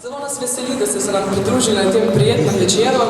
Zelo nas veseli, da ste se nam pridružili na tem prijetnem večeru.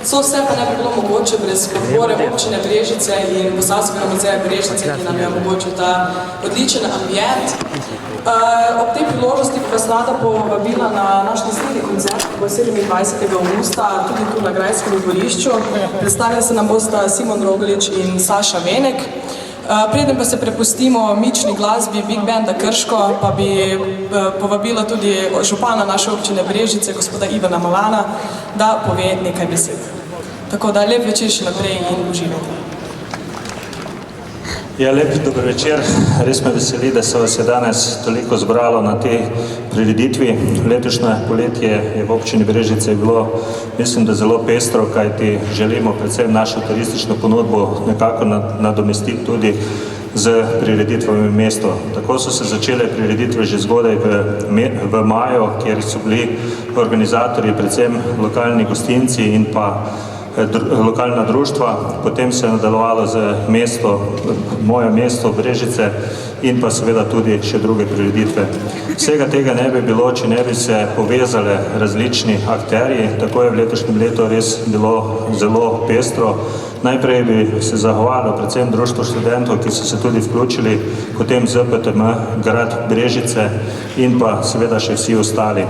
Vse pa ne bi bilo mogoče brez podpore občine Brežice in Posavskega muzeja Brežice, ki nam je omogočil ta odličen ambient. Ob tej priložnosti bi vas rada povabila na naš naslednji koncert, ki bo 27. avgusta, tudi tu na Grajskem dvorišču. Predstavili se nam bosta Simon Rogalič in Saša Venek. Preden pa se prepustimo mični glasbi Big Banda Krško, pa bi povabila tudi župana naše občine Brežice, gospoda Ivana Malana, da pove nekaj besed. Tako da lep večer še naprej in uživajte. Ja, lep dober večer. Res me veseli, da se vas je danes toliko zbralo na tej prireditvi. Letošnje poletje je v občini Brežice bilo, mislim, da zelo pestro, kajti želimo predvsem našo turistično ponudbo nekako nadomestiti tudi z prireditvami v mestu. Tako so se začele prireditve že zgodaj v maju, kjer so bili organizatorji predvsem lokalni gostinci in pa lokalna društva, potem se je nadaljevalo z moje mesto Brežice in pa seveda tudi še druge prireditve. Vsega tega ne bi bilo, če ne bi se povezali različni akterji, tako je v letošnjem letu res bilo zelo pestro. Najprej bi se zahvalil predvsem društvu študentov, ki so se tudi vključili, potem ZPTM, grad Brežice in pa seveda še vsi ostali.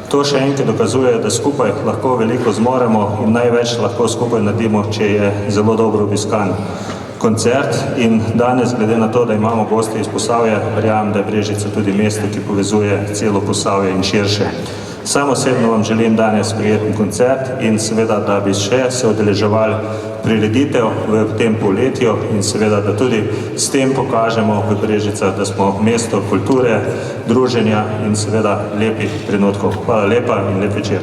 To še enkrat dokazuje, da skupaj lahko veliko zmoremo in največ lahko skupaj naredimo, če je zelo dobro obiskan koncert. In danes, glede na to, da imamo goste iz Posavja, verjamem, da je Brežica tudi mesto, ki povezuje celo Posavje in širše. Sam osebno vam želim danes prijeten koncert in seveda, da bi še se udeleževali prireditev v tem poletju in seveda, da tudi s tem pokažemo v Brežicah, da smo mesto kulture, druženja in seveda lepih trenutkov. Hvala lepa in lep večer.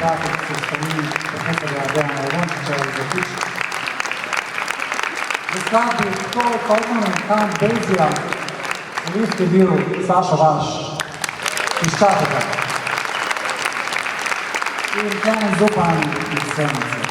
kratek se strani profesorja Dejana Ivončiča iz Zapič. V skladbi Tko Kaufman Count Basie solist je bil Saša Vaš iz Čateka in Klemen Zupan iz Semice.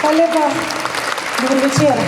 Hvala lepa, dober večer.